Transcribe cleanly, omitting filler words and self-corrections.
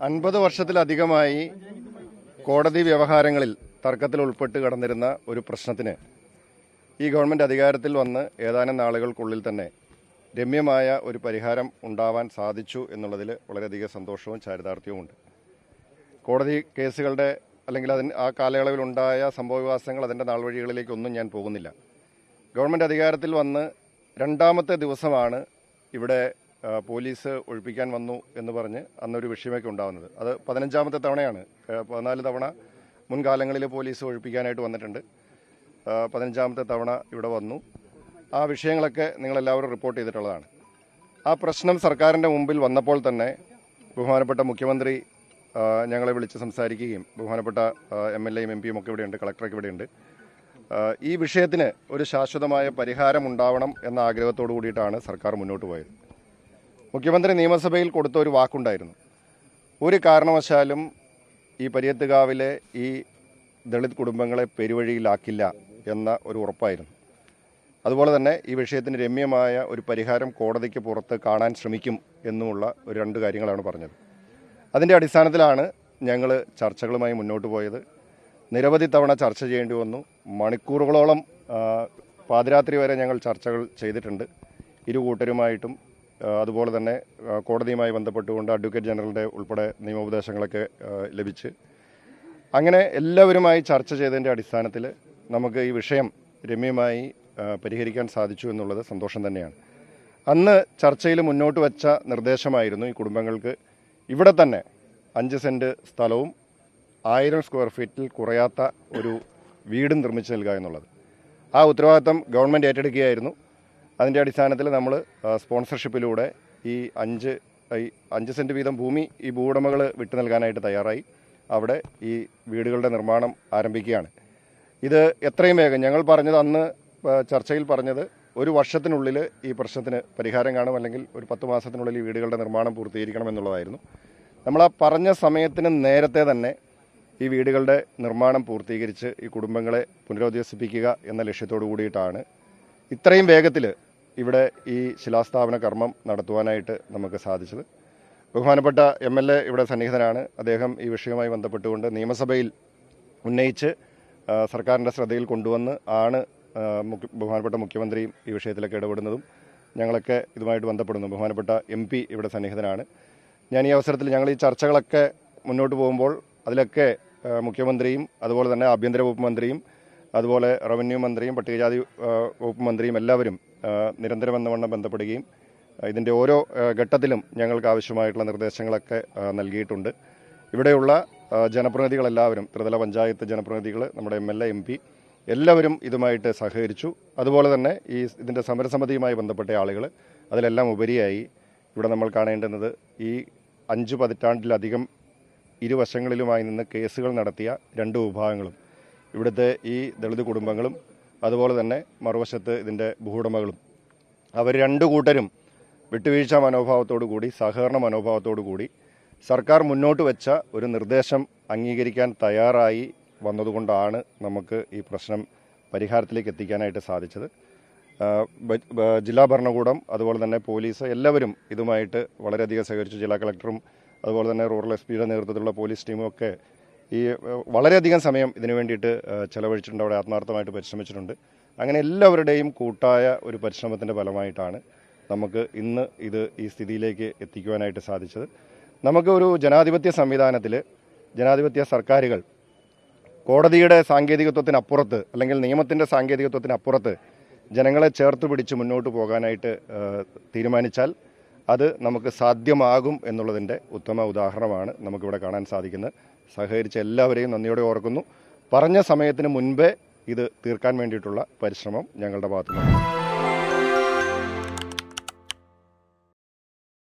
50 വർഷത്തിലധികമായി കോടതി വ്യവഹാരങ്ങളിൽ തർക്കത്തിൽ ഉൾപ്പെട്ട് കടന്നിരുന്ന ഒരു പ്രശ്നത്തിന് ഈ ഗവൺമെൻറ് അധികാരത്തിൽ വന്ന് ഏതാനും നാളുകൾക്കുള്ളിൽ തന്നെ രമ്യമായ ഒരു പരിഹാരം ഉണ്ടാവാൻ സാധിച്ചു എന്നുള്ളതിൽ വളരെയധികം സന്തോഷവും ചാരിതാർത്ഥ്യവുമുണ്ട്. കോടതി കേസുകളുടെ അല്ലെങ്കിൽ ആ കാലയളവിലുണ്ടായ സംഭവവികാസങ്ങൾ അതിൻ്റെ നാൾവഴികളിലേക്കൊന്നും ഞാൻ പോകുന്നില്ല. ഗവൺമെൻറ് അധികാരത്തിൽ വന്ന് രണ്ടാമത്തെ ദിവസമാണ് ഇവിടെ പോലീസ് ഒഴിപ്പിക്കാൻ വന്നു എന്ന് പറഞ്ഞ് അന്നൊരു വിഷയമൊക്കെ ഉണ്ടാകുന്നത്. അത് 15ാമത്തെ തവണയാണ്. 14 തവണ മുൻകാലങ്ങളിൽ പോലീസ് ഒഴിപ്പിക്കാനായിട്ട് വന്നിട്ടുണ്ട്. 15ാമത്തെ തവണ ഇവിടെ വന്നു. ആ വിഷയങ്ങളൊക്കെ നിങ്ങളെല്ലാവരും റിപ്പോർട്ട് ചെയ്തിട്ടുള്ളതാണ്. ആ പ്രശ്നം സർക്കാരിൻ്റെ മുമ്പിൽ വന്നപ്പോൾ തന്നെ ബഹുമാനപ്പെട്ട മുഖ്യമന്ത്രി ഞങ്ങളെ വിളിച്ച് സംസാരിക്കുകയും ബഹുമാനപ്പെട്ട MLAയും MP യും ഒക്കെ ഇവിടെയുണ്ട്, കളക്ടറൊക്കെ ഇവിടെയുണ്ട്. ഈ വിഷയത്തിന് ഒരു ശാശ്വതമായ പരിഹാരം ഉണ്ടാവണം എന്ന ആഗ്രഹത്തോടു കൂടിയിട്ടാണ് സർക്കാർ മുന്നോട്ട് പോയത്. മുഖ്യമന്ത്രി നിയമസഭയിൽ കൊടുത്ത ഒരു വാക്കുണ്ടായിരുന്നു. ഒരു കാരണവശാലും ഈ പരിയത്തുകാവിലെ ഈ ദളിത് കുടുംബങ്ങളെ പെരുവഴിയിലാക്കില്ല എന്ന ഒരു ഉറപ്പായിരുന്നു. അതുപോലെ തന്നെ ഈ വിഷയത്തിന് രമ്യമായ ഒരു പരിഹാരം കോടതിക്ക് പുറത്ത് കാണാൻ ശ്രമിക്കും എന്നുമുള്ള ഒരു 2 കാര്യങ്ങളാണ് പറഞ്ഞത്. അതിൻ്റെ അടിസ്ഥാനത്തിലാണ് ഞങ്ങൾ ചർച്ചകളുമായി മുന്നോട്ട് പോയത്. നിരവധി തവണ ചർച്ച ചെയ്യേണ്ടി വന്നു. മണിക്കൂറുകളോളം പാതിരാത്രി വരെ ഞങ്ങൾ ചർച്ചകൾ ചെയ്തിട്ടുണ്ട് ഇരു കൂട്ടരുമായിട്ടും. അതുപോലെ തന്നെ കോടതിയുമായി ബന്ധപ്പെട്ടുകൊണ്ട് അഡ്വക്കേറ്റ് ജനറലിൻ്റെ ഉൾപ്പെടെ നിയമോപദേശങ്ങളൊക്കെ ലഭിച്ച് അങ്ങനെ എല്ലാവരുമായി ചർച്ച ചെയ്തതിൻ്റെ അടിസ്ഥാനത്തിൽ നമുക്ക് ഈ വിഷയം രമ്യമായി പരിഹരിക്കാൻ സാധിച്ചു എന്നുള്ളത് സന്തോഷം തന്നെയാണ്. അന്ന് ചർച്ചയിൽ മുന്നോട്ട് വച്ച നിർദ്ദേശമായിരുന്നു ഈ കുടുംബങ്ങൾക്ക് ഇവിടെ തന്നെ 5 സെൻറ്റ് സ്ഥലവും 1000 സ്ക്വയർ ഫീറ്റിൽ കുറയാത്ത ഒരു വീടും നിർമ്മിച്ചു നൽകുക എന്നുള്ളത്. ആ ഉത്തരവാദിത്തം ഗവൺമെൻറ് ഏറ്റെടുക്കുകയായിരുന്നു. അതിൻ്റെ അടിസ്ഥാനത്തിൽ നമ്മൾ സ്പോൺസർഷിപ്പിലൂടെ ഈ 5 സെൻറ്റ് വീതം ഭൂമി ഈ ഭൂവുടമകൾ വിട്ടു നൽകാനായിട്ട് തയ്യാറായി. അവിടെ ഈ വീടുകളുടെ നിർമ്മാണം ആരംഭിക്കുകയാണ്. ഇത് എത്രയും വേഗം ഞങ്ങൾ പറഞ്ഞത് അന്ന് ചർച്ചയിൽ പറഞ്ഞത് 1 വർഷത്തിനുള്ളിൽ ഈ പ്രശ്നത്തിന് പരിഹാരം കാണും, അല്ലെങ്കിൽ ഒരു 10 മാസത്തിനുള്ളിൽ ഈ വീടുകളുടെ നിർമ്മാണം പൂർത്തീകരിക്കണം എന്നുള്ളതായിരുന്നു. നമ്മൾ ആ പറഞ്ഞ സമയത്തിന് നേരത്തെ തന്നെ ഈ വീടുകളുടെ നിർമ്മാണം പൂർത്തീകരിച്ച് ഈ കുടുംബങ്ങളെ പുനരധിവസിപ്പിക്കുക എന്ന ലക്ഷ്യത്തോടു കൂടിയിട്ടാണ് ഇത്രയും വേഗത്തിൽ ഇവിടെ ഈ ശിലാസ്ഥാപന കർമ്മം നടത്തുവാനായിട്ട് നമുക്ക് സാധിച്ചത്. ബഹുമാനപ്പെട്ട MLA ഇവിടെ സന്നിഹിതനാണ്. അദ്ദേഹം ഈ വിഷയവുമായി ബന്ധപ്പെട്ടുകൊണ്ട് നിയമസഭയിൽ ഉന്നയിച്ച് സർക്കാരിൻ്റെ ശ്രദ്ധയിൽ കൊണ്ടുവന്ന് ആണ് ബഹുമാനപ്പെട്ട മുഖ്യമന്ത്രിയും ഈ വിഷയത്തിലൊക്കെ ഇടപെടുന്നതും ഞങ്ങളൊക്കെ ഇതുമായിട്ട് ബന്ധപ്പെടുന്നു. ബഹുമാനപ്പെട്ട MP ഇവിടെ സന്നിഹിതനാണ്. ഞാൻ ഈ അവസരത്തിൽ ഞങ്ങൾ ഈ ചർച്ചകളൊക്കെ മുന്നോട്ട് പോകുമ്പോൾ അതിലൊക്കെ മുഖ്യമന്ത്രിയും അതുപോലെ തന്നെ ആഭ്യന്തര വകുപ്പ് മന്ത്രിയും അതുപോലെ റവന്യൂ മന്ത്രിയും പട്ടികജാതി വകുപ്പ് മന്ത്രിയും എല്ലാവരും നിരന്തരം എന്നവണ്ണം ബന്ധപ്പെടുകയും ഇതിൻ്റെ ഓരോ ഘട്ടത്തിലും ഞങ്ങൾക്ക് ആവശ്യമായിട്ടുള്ള നിർദ്ദേശങ്ങളൊക്കെ നൽകിയിട്ടുണ്ട്. ഇവിടെയുള്ള ജനപ്രതിനിധികളെല്ലാവരും, ത്രിതല പഞ്ചായത്ത് ജനപ്രതിനിധികൾ, നമ്മുടെ MLA MP എല്ലാവരും ഇതുമായിട്ട് സഹകരിച്ചു. അതുപോലെ തന്നെ ഇതിൻ്റെ സമരസമിതിയുമായി ബന്ധപ്പെട്ട ആളുകൾ, അതിലെല്ലാം ഉപരിയായി ഇവിടെ നമ്മൾ കാണേണ്ടുന്നത് ഈ 5 പതിറ്റാണ്ടിലധികം ഇരുവശങ്ങളിലുമായി നിന്ന് കേസുകൾ നടത്തിയ 2 വിഭാഗങ്ങളും, ഇവിടുത്തെ ഈ ദളിത് കുടുംബങ്ങളും അതുപോലെ തന്നെ മറുവശത്ത് ഇതിൻ്റെ ഭൂവുടമകളും, അവർ 2 കൂട്ടരും വിട്ടുവീഴ്ച മനോഭാവത്തോടു കൂടി, സഹകരണ മനോഭാവത്തോടു കൂടി സർക്കാർ മുന്നോട്ട് വെച്ച ഒരു നിർദ്ദേശം അംഗീകരിക്കാൻ തയ്യാറായി വന്നതുകൊണ്ടാണ് നമുക്ക് ഈ പ്രശ്നം പരിഹാരത്തിലേക്ക് എത്തിക്കാനായിട്ട് സാധിച്ചത്. ജില്ലാ ഭരണകൂടം അതുപോലെ തന്നെ പോലീസ് എല്ലാവരും ഇതുമായിട്ട് വളരെയധികം സഹകരിച്ചു. ജില്ലാ കളക്ടറും അതുപോലെ തന്നെ റൂറൽ SP നേതൃത്വത്തിലുള്ള പോലീസ് ടീമും ഒക്കെ ഈ വളരെയധികം സമയം ഇതിനു വേണ്ടിയിട്ട് ചെലവഴിച്ചിട്ടുണ്ട്, അവിടെ ആത്മാർത്ഥമായിട്ട് പരിശ്രമിച്ചിട്ടുണ്ട്. അങ്ങനെ എല്ലാവരുടെയും കൂട്ടായ ഒരു പരിശ്രമത്തിൻ്റെ ഫലമായിട്ടാണ് നമുക്ക് ഇന്ന് ഈ സ്ഥിതിയിലേക്ക് എത്തിക്കുവാനായിട്ട് സാധിച്ചത്. നമുക്ക് ഒരു ജനാധിപത്യ സംവിധാനത്തിൽ ജനാധിപത്യ സർക്കാരുകൾ കോടതിയുടെ സാങ്കേതികത്വത്തിനപ്പുറത്ത് അല്ലെങ്കിൽ നിയമത്തിൻ്റെ സാങ്കേതികത്വത്തിനപ്പുറത്ത് ജനങ്ങളെ ചേർത്ത് പിടിച്ച് മുന്നോട്ട് പോകാനായിട്ട് തീരുമാനിച്ചാൽ അത് നമുക്ക് സാധ്യമാകും എന്നുള്ളതിൻ്റെ ഉത്തമ ഉദാഹരണമാണ് നമുക്കിവിടെ കാണാൻ സാധിക്കുന്നത്. സഹകരിച്ച എല്ലാവരെയും നന്ദിയോടെ ഓർക്കുന്നു. പറഞ്ഞ സമയത്തിന് മുൻപേ ഇത് തീർക്കാൻ വേണ്ടിയിട്ടുള്ള പരിശ്രമം ഞങ്ങളുടെ ഭാഗത്തുനിന്ന്